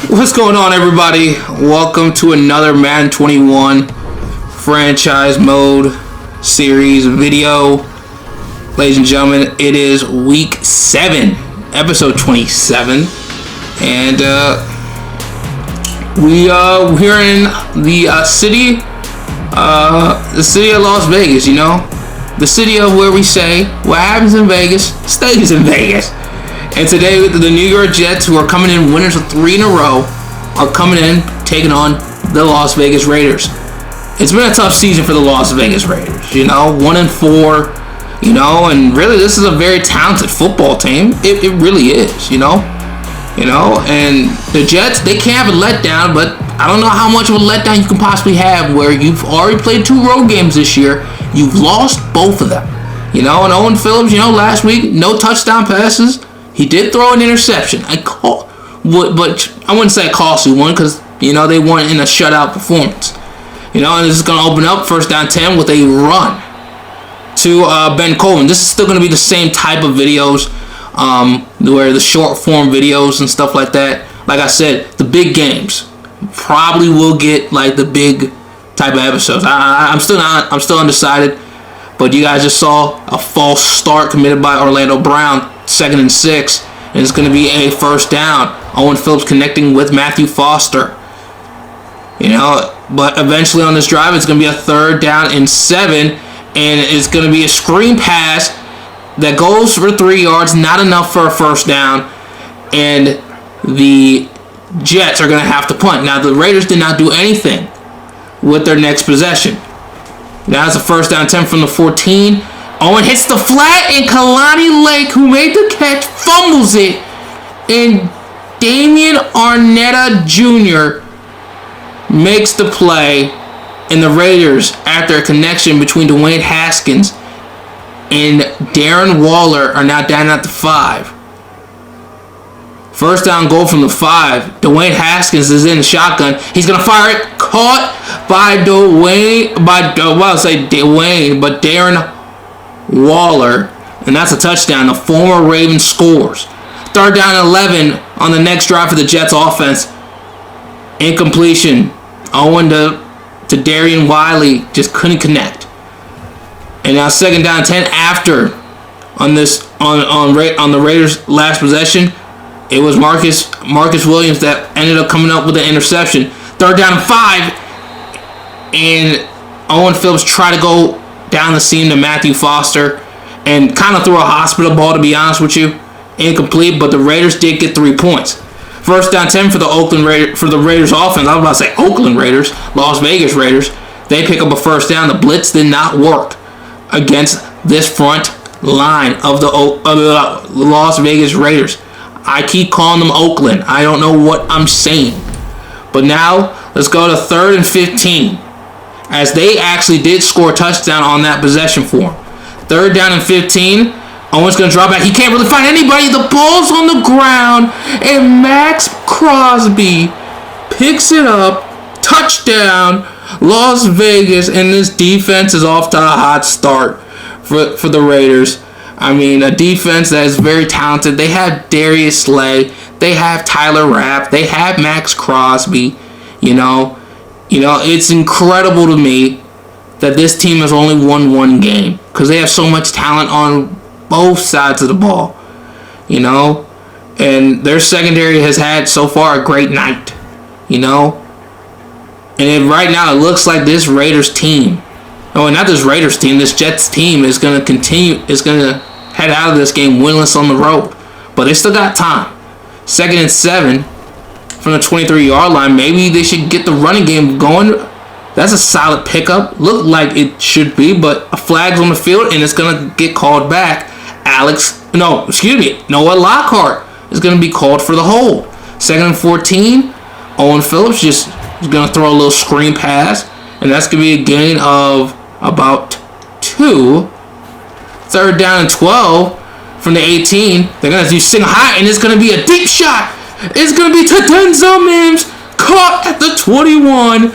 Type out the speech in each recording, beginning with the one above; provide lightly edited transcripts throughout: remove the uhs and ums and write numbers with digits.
What's going on, everybody? Welcome to another Madden 21 franchise mode series video. Ladies and gentlemen, it is week 7, episode 27, and we're in the city of Las Vegas. You know, the city of where we say what happens in Vegas stays in Vegas. And today, the New York Jets, who are coming in winners of 3 in a row, are coming in taking on the Las Vegas Raiders. It's been a tough season for the Las Vegas Raiders. You know, 1-4. You know, and really, this is a very talented football team. It really is. You know, and the Jets, they can't have a letdown, but I don't know how much of a letdown you can possibly have where you've already played 2 road games this year. You've lost both of them. You know, and Owen Phillips, you know, last week, no touchdown passes. He did throw an interception. But I wouldn't say a costly one because, you know, they won in a shutout performance. You know, and this is going to open up first down 10 with a run to Ben Coleman. This is still going to be the same type of videos, where the short form videos and stuff like that. Like I said, the big games probably will get like the big type of episodes. I'm still undecided. But you guys just saw a false start committed by Orlando Brown, 2nd and 6, and it's going to be a first down. Owen Phillips connecting with Matthew Foster. You know, but eventually on this drive, it's going to be a 3rd down and 7, and it's going to be a screen pass that goes for 3 yards, not enough for a first down, and the Jets are going to have to punt. Now, the Raiders did not do anything with their next possession. Now it's a first down 10 from the 14. Owen hits the flat, and Kalani Lake, who made the catch, fumbles it. And Damian Arnetta Jr. makes the play. And the Raiders, after a connection between Dwayne Haskins and Darren Waller, are now down at the 5. First down goal from the 5. Dwayne Haskins is in the shotgun. He's going to fire it. Caught by Darren Waller. And that's a touchdown. The former Raven scores. 3rd down and 11 on the next drive for the Jets offense. Incompletion. Owen to Darian Wiley. Just couldn't connect. And now 2nd down 10 after on the Raiders' last possession. It was Marcus Williams that ended up coming up with the interception. 3rd down and 5. And Owen Phillips tried to go down the seam to Matthew Foster and kind of threw a hospital ball, to be honest with you. Incomplete, but the Raiders did get 3 points. First down 10 for the Raiders offense. I was about to say Oakland Raiders, Las Vegas Raiders. They pick up a first down. The blitz did not work against this front line of the Las Vegas Raiders. I keep calling them Oakland. I don't know what I'm saying. But now, let's go to 3rd and 15. As they actually did score a touchdown on that possession for him. 3rd down and 15. Owen's going to drop back. He can't really find anybody. The ball's on the ground. And Max Crosby picks it up. Touchdown. Las Vegas. And this defense is off to a hot start for the Raiders. I mean, a defense that is very talented. They have Darius Slay. They have Tyler Rapp. They have Max Crosby. You know, it's incredible to me that this team has only won 1 game because they have so much talent on both sides of the ball. You know, and their secondary has had so far a great night. You know, and right now it looks like this Raiders team. Oh, not this Raiders team. This Jets team is going to continue. Is going to head out of this game winless on the road, but they still got time. 2nd and 7 from the 23-yard line. Maybe they should get the running game going. That's a solid pickup. Looked like it should be, but a flag's on the field and it's going to get called back. Noah Lockhart is going to be called for the hold. 2nd and 14. Owen Phillips just is going to throw a little screen pass, and that's going to be a gain of about 2. 3rd down and 12 from the 18. They're going to do sing high, and it's going to be a deep shot. It's going to be to Denzel Mims, caught at the 21.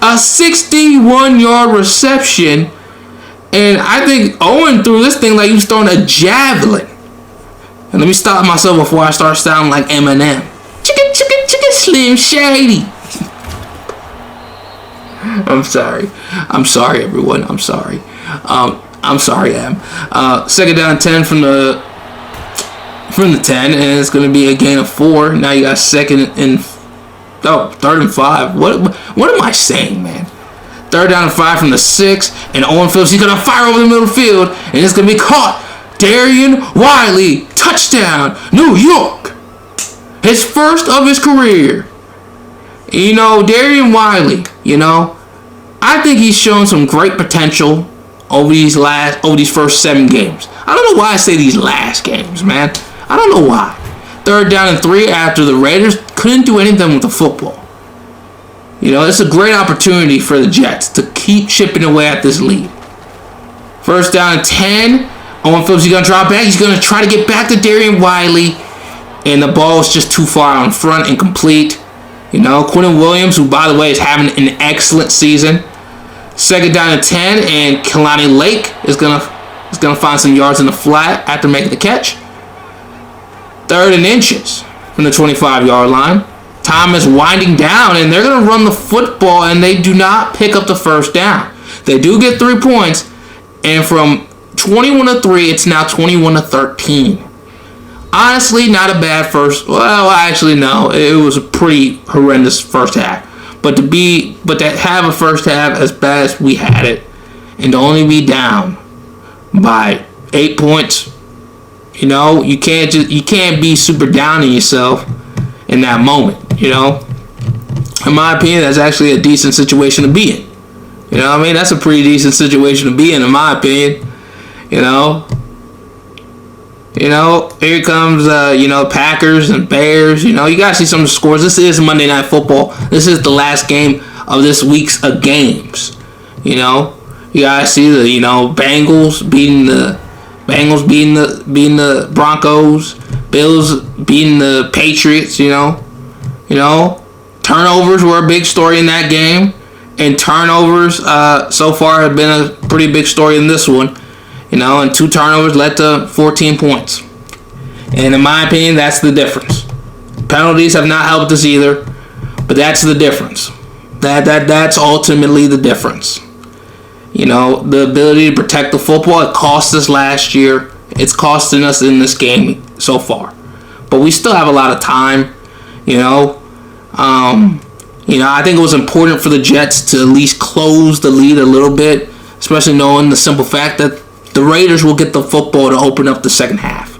A 61-yard reception. And I think Owen threw this thing like he was throwing a javelin. And let me stop myself before I start sounding like Eminem. Chicken, chicken, chicken. Slim Shady. I'm sorry. I'm sorry, everyone. I'm sorry. I'm sorry, Em. Second down 10 from the 10, and it's going to be a gain of 4. Now you got third and 5. What am I saying, man? Third down and 5 from the 6, and Owen Phillips, he's going to fire over the middle of the field, and it's going to be caught. Darian Wiley, touchdown, New York. His first of his career. You know, Darian Wiley, I think he's shown some great potential over these first 7 games. I don't know why I say these last games, man. I don't know why. Third down and 3 after the Raiders couldn't do anything with the football. It's a great opportunity for the Jets to keep chipping away at this lead. First down and 10. Owen Phillips, he's going to drop back. He's going to try to get back to Darian Wiley. And the ball is just too far out in front, incomplete. Quentin Williams, who, by the way, is having an excellent season. Second down and 10, and Kalani Lake is gonna find some yards in the flat after making the catch. Third and inches from the 25-yard line. Time is winding down, and they're going to run the football, and they do not pick up the first down. They do get 3 points, and from 21-3, it's now 21-13. Honestly, not a bad first. Well, actually, no. It was a pretty horrendous first half. But to have a first half as bad as we had it, and to only be down by 8 points, you can't be super down on yourself in that moment. In my opinion, that's actually a decent situation to be in. That's a pretty decent situation to be in my opinion. Here comes, Packers and Bears. You got to see some of the scores. This is Monday Night Football. This is the last game of this week's games. You got to see the, Bengals beating the Broncos. Bills beating the Patriots, Turnovers were a big story in that game. And turnovers so far have been a pretty big story in this one. And 2 turnovers led to 14 points. And in my opinion, that's the difference. Penalties have not helped us either, but that's the difference. That's ultimately the difference. The ability to protect the football, it cost us last year. It's costing us in this game so far. But we still have a lot of time, I think it was important for the Jets to at least close the lead a little bit, especially knowing the simple fact that the Raiders will get the football to open up the second half,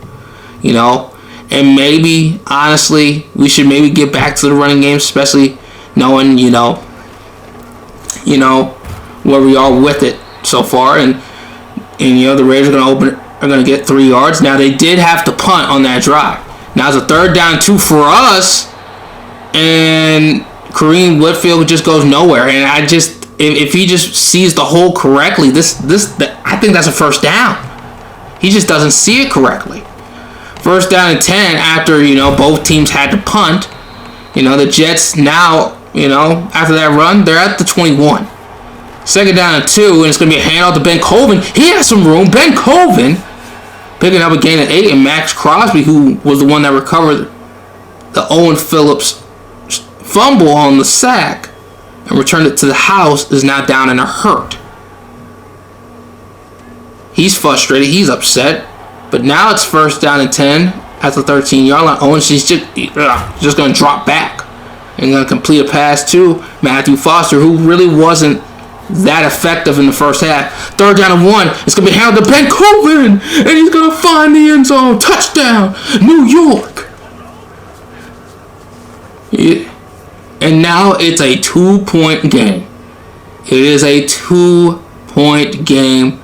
and maybe, honestly, we should maybe get back to the running game, especially knowing, where we are with it so far, and the Raiders are going to get 3 yards. Now, they did have to punt on that drive. Now, it's a third down 2 for us, and Kareem Whitfield just goes nowhere, and if he just sees the hole correctly, I think that's a first down. He just doesn't see it correctly. First down and 10 after, both teams had to punt. The Jets now, after that run, they're at the 21. Second down and 2, and it's going to be a handoff to Ben Colvin. He has some room. Ben Colvin picking up a gain of 8, and Max Crosby, who was the one that recovered the Owen Phillips fumble on the sack and returned it to the house, is now down and hurt. He's frustrated. He's upset. But now it's first down and 10 at the 13-yard line. Owens is just going to drop back and going to complete a pass to Matthew Foster, who really wasn't that effective in the first half. Third down and 1. It's going to be handled to Ben Colvin, and he's going to find the end zone. Touchdown, New York. Yeah. And now it's a 2-point game. It is a 2-point game.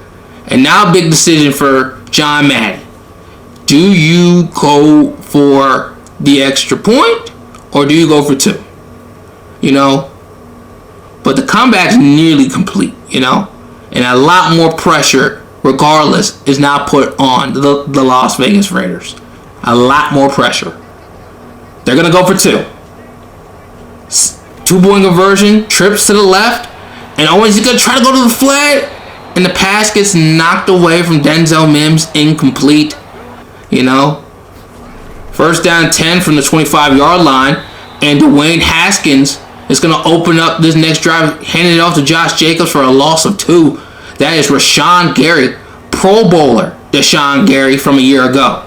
And now a big decision for John Madden. Do you go for the extra point, or do you go for 2? But the comeback's nearly complete, and a lot more pressure, regardless, is now put on the Las Vegas Raiders. A lot more pressure. They're going to go for 2. 2-point conversion, trips to the left, and Owens is going to try to go to the flat, and the pass gets knocked away from Denzel Mims, incomplete. First down 10 from the 25-yard line, And Dwayne Haskins is going to open up this next drive, handing it off to Josh Jacobs for a loss of 2. That is Rashawn Gary, Pro Bowler Rashawn Gary from a year ago.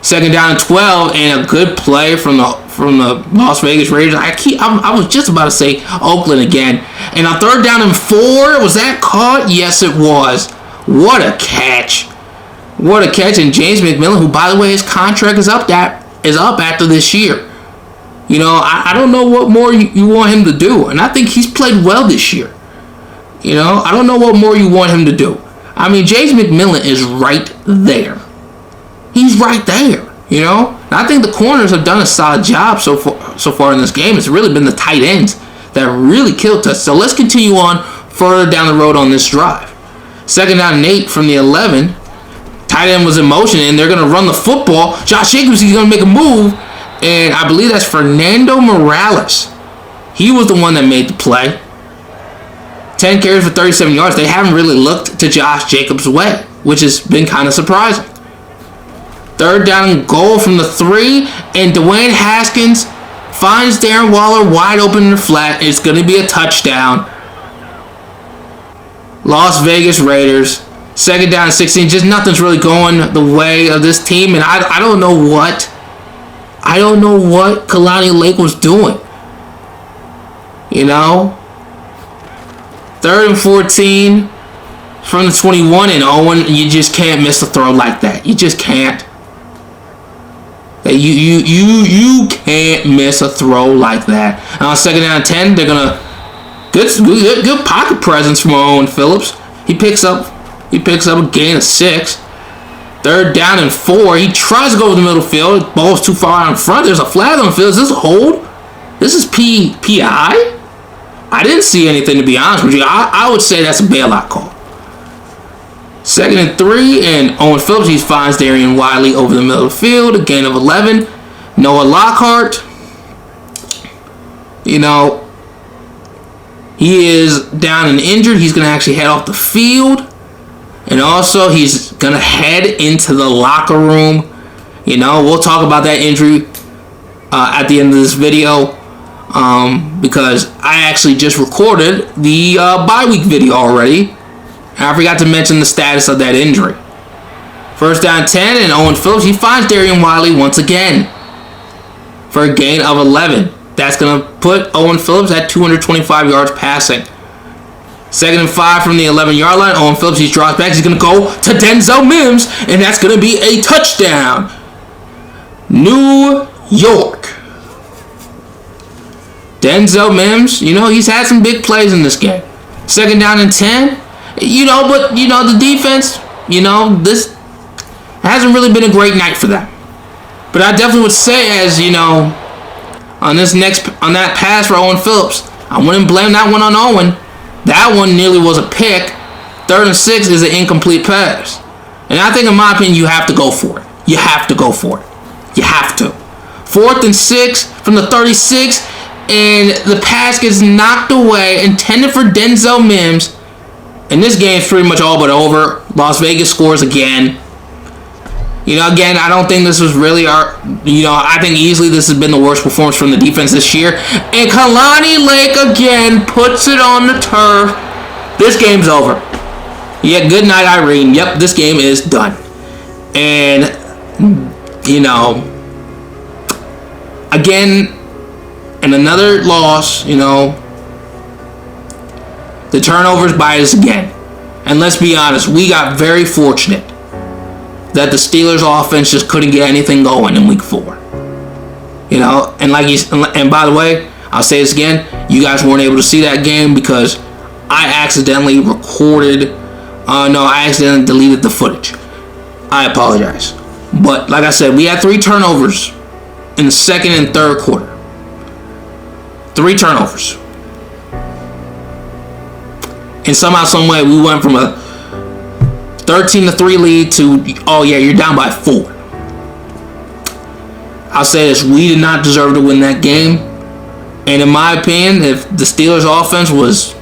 Second down and 12, and a good play from the Las Vegas Raiders. I was just about to say Oakland again. And on third down and 4, was that caught? Yes, it was. What a catch. What a catch. And James McMillan, who, by the way, his contract is up after this year. You know, I don't know what more you want him to do. And I think he's played well this year. You know, I don't know what more you want him to do. I mean, James McMillan is right there. He's right there, you know. And I think the corners have done a solid job so far in this game. It's really been the tight ends that really killed us. So let's continue on further down the road on this drive. Second down and 8 from the 11. Tight end was in motion, and they're going to run the football. Josh Jacobs is going to make a move, and I believe that's Fernando Morales. He was the one that made the play. 10 carries for 37 yards. They haven't really looked to Josh Jacobs' way, which has been kind of surprising. Third down and goal from the 3, and Dwayne Haskins finds Darren Waller wide open in the flat. It's going to be a touchdown. Las Vegas Raiders, second down and 16. Just nothing's really going the way of this team, and I don't know what Kalani Lake was doing. You know? Third and 14 from the 21, and Owen, you just can't miss a throw like that. You just can't. You can't miss a throw like that. And on second down and 10, they're gonna good pocket presence from Owen Phillips. He picks up a gain of 6. Third down and 4. He tries to go over the middle field. Ball's too far out in front. There's a flag on the field. Is this a hold? This is PI? I didn't see anything, to be honest with you. I would say that's a bailout call. Second and 3, and Owen Phillips, he finds Darian Wiley over the middle of the field, a gain of 11. Noah Lockhart, you know, he is down and injured. He's going to actually head off the field. And also, he's going to head into the locker room. You know, we'll talk about that injury at the end of this video. Because I actually just recorded the bye week video already. And I forgot to mention the status of that injury. First down 10, and Owen Phillips, he finds Darian Wiley once again for a gain of 11. That's going to put Owen Phillips at 225 yards passing. Second and 5 from the 11-yard line. Owen Phillips, he drops back. He's going to go to Denzel Mims, and that's going to be a touchdown. New York. Denzel Mims, you know, he's had some big plays in this game. Second down and 10. You know, but, you know, the defense, you know, this hasn't really been a great night for them. But I definitely would say, as, you know, on that pass for Owen Phillips, I wouldn't blame that one on Owen. That one nearly was a pick. Third and 6 is an incomplete pass. And I think, in my opinion, you have to go for it. You have to go for it. You have to. Fourth and 6 from the 36, and the pass gets knocked away, intended for Denzel Mims. And this game's pretty much all but over. Las Vegas scores again. You know, again, I don't think this was really I think easily this has been the worst performance from the defense this year. And Kalani Lake again puts it on the turf. This game's over. Yeah, good night, Irene. Yep, this game is done. And, you know, again, and another loss, you know, the turnovers bite us again. And let's be honest, we got very fortunate that the Steelers offense just couldn't get anything going in week 4. You know, and by the way, I'll say this again, you guys weren't able to see that game because I accidentally deleted the footage. I apologize. But like I said, we had 3 turnovers in the second and third quarter. 3 turnovers. And somehow, some way, we went from a 13-3 lead to, oh yeah, you're down by 4. I'll say this, we did not deserve to win that game. And in my opinion, if the Steelers offense was,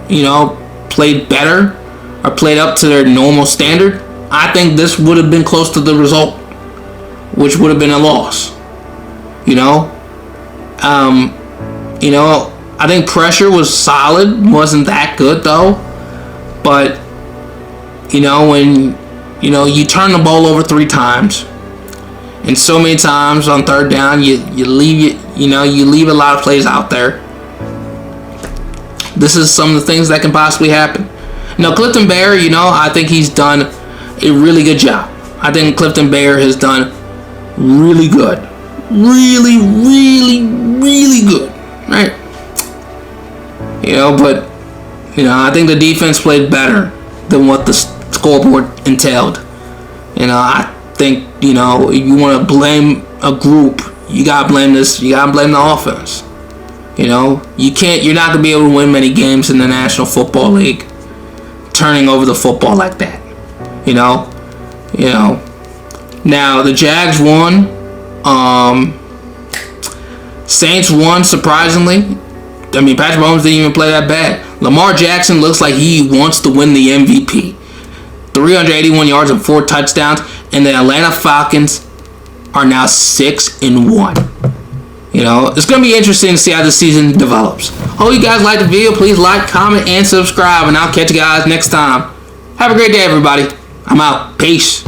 you know, played better or played up to their normal standard, I think this would have been close to the result, which would have been a loss. You know, You know, I think pressure was solid. Wasn't that good though. But you know, when you turn the ball over 3 times, and so many times on 3rd down, you leave a lot of plays out there. This is some of the things that can possibly happen. Now, Clifton Bear, I think he's done a really good job. I think Clifton Bear has done really good. Really, really, really good. Right? But, I think the defense played better than what the scoreboard entailed. I think, if you want to blame a group, you got to blame this. You got to blame the offense. You're not going to be able to win many games in the National Football League turning over the football like that. Now the Jags won. Saints won, surprisingly. I mean, Patrick Mahomes didn't even play that bad. Lamar Jackson looks like he wants to win the MVP. 381 yards and 4 touchdowns. And the Atlanta Falcons are now 6-1. It's going to be interesting to see how the season develops. Hope you guys liked the video. Please like, comment, and subscribe. And I'll catch you guys next time. Have a great day, everybody. I'm out. Peace.